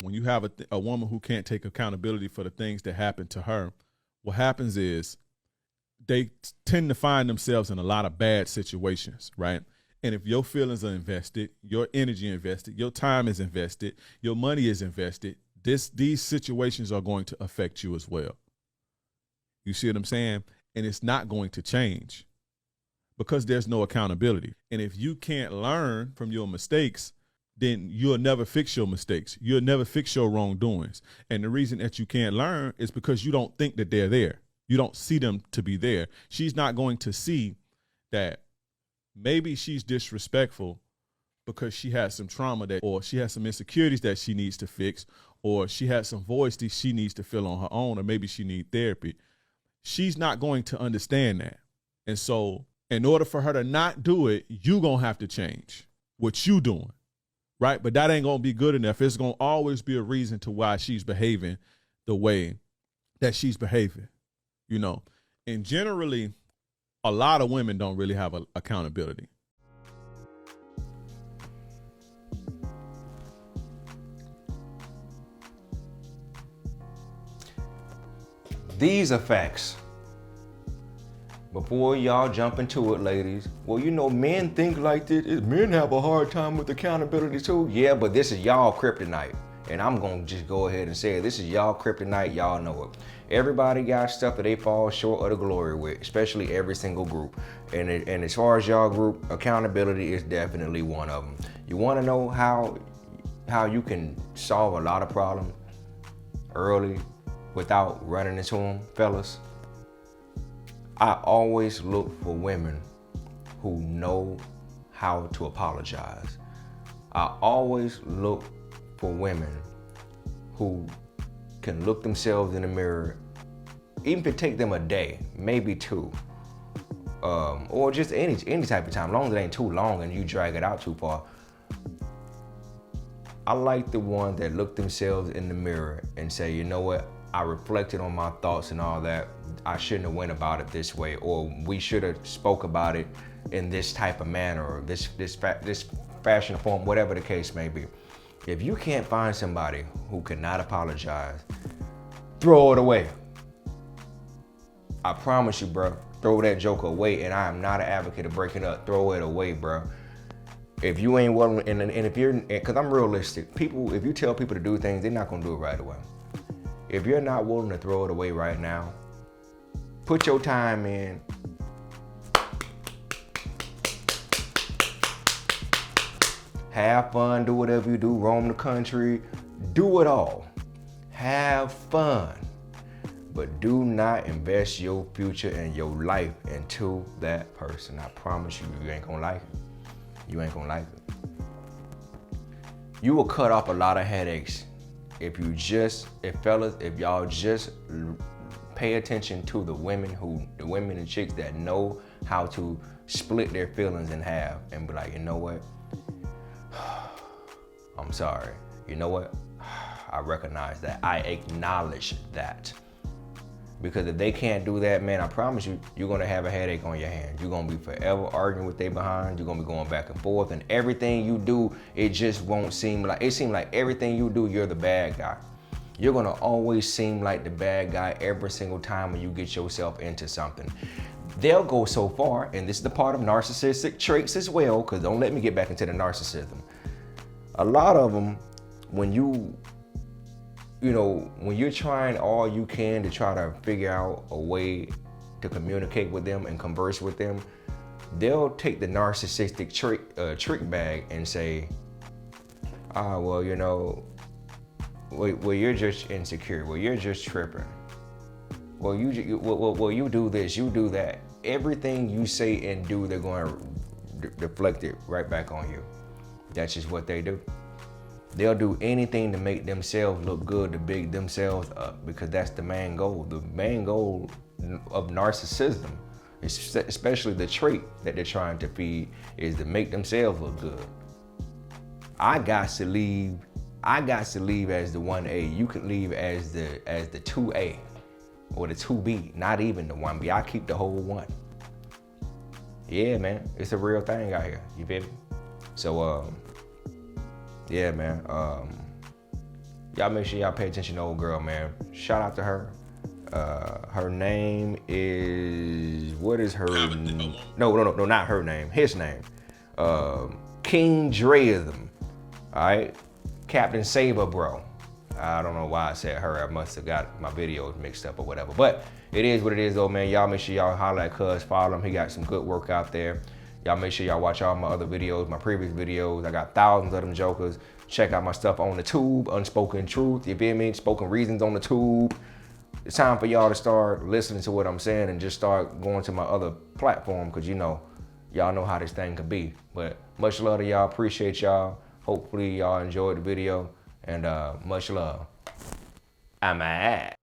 When you have a woman who can't take accountability for the things that happen to her, what happens is they tend to find themselves in a lot of bad situations, right? And if your feelings are invested, your energy invested, your time is invested, your money is invested, these situations are going to affect you as well. You see what I'm saying? And it's not going to change because there's no accountability. And if you can't learn from your mistakes, then you'll never fix your mistakes. You'll never fix your wrongdoings. And the reason that you can't learn is because you don't think that they're there. You don't see them to be there. She's not going to see that maybe she's disrespectful because she has some trauma or she has some insecurities that she needs to fix, or she has some voice that she needs to fill on her own, or maybe she needs therapy. She's not going to understand that. And so in order for her to not do it, you're going to have to change what you doing. Right? But that ain't going to be good enough. It's going to always be a reason to why she's behaving the way that she's behaving, you know. And generally, a lot of women don't really have accountability. These are facts. Before y'all jump into it, ladies, well, you know, men think like this. Men have a hard time with accountability too. Yeah, but this is y'all kryptonite. And I'm gonna just go ahead and say it. This is y'all kryptonite, y'all know it. Everybody got stuff that they fall short of the glory with, especially every single group. And as far as y'all group, accountability is definitely one of them. You wanna know how you can solve a lot of problems early without running into them, fellas? I always look for women who know how to apologize. I always look for women who can look themselves in the mirror, even if it take them a day, maybe two, or just any type of time, as long as it ain't too long and you drag it out too far. I like the one that look themselves in the mirror and say, you know what, I reflected on my thoughts and all that. I shouldn't have went about it this way, or we should have spoke about it in this type of manner, or this fashion form, whatever the case may be. If you can't find somebody who cannot apologize, throw it away. I promise you, bro, throw that joker away. And I am not an advocate of breaking up. Throw it away, bro. If you ain't willing, and if you're, because I'm realistic, people, if you tell people to do things, they're not gonna do it right away. If you're not willing to throw it away right now, put your time in. Have fun, do whatever you do, roam the country, do it all. Have fun. But do not invest your future and your life into that person. I promise you, you ain't gonna like it. You ain't gonna like it. You will cut off a lot of headaches if y'all just pay attention to the women and chicks that know how to split their feelings in half and be like, you know what? I'm sorry. You know what? I recognize that. I acknowledge that. Because if they can't do that, man, I promise you, you're gonna have a headache on your hands. You're gonna be forever arguing with they behind. You're gonna be going back and forth, and everything you do, it just won't seem like, it seems like everything you do, you're the bad guy. You're gonna always seem like the bad guy every single time when you get yourself into something. They'll go so far, and this is the part of narcissistic traits as well, because don't let me get back into the narcissism. A lot of them, when you're trying all you can to try to figure out a way to communicate with them and converse with them, they'll take the narcissistic trick bag and say, well, you know, well, you're just insecure. Well, you're just tripping. Well, you do this, you do that. Everything you say and do, they're going to deflect it right back on you. That's just what they do. They'll do anything to make themselves look good, to big themselves up, because that's the main goal. The main goal of narcissism, especially the trait that they're trying to feed, is to make themselves look good. I got to leave as the 1A. You can leave as the 2A or the 2B, not even the 1B. I keep the whole one. Yeah, man, it's a real thing out here. You feel me? So, yeah, man. y'all make sure y'all pay attention to old girl, man. Shout out to her. Her name is, what is her? No, not her name. His name. King Dreism. All right, Captain Saber, bro. I don't know why I said her. I must have got my videos mixed up or whatever. But it is what it is, though, man. Y'all make sure y'all holler at Cuz, follow him. He got some good work out there. Y'all make sure y'all watch all my other videos, my previous videos. I got thousands of them jokers. Check out my stuff on the tube, Unspoken Truth. You feel me? Spoken Reasons on the tube. It's time for y'all to start listening to what I'm saying and just start going to my other platform, because, you know, y'all know how this thing could be. But much love to y'all. Appreciate y'all. Hopefully y'all enjoyed the video, and much love. I'm out.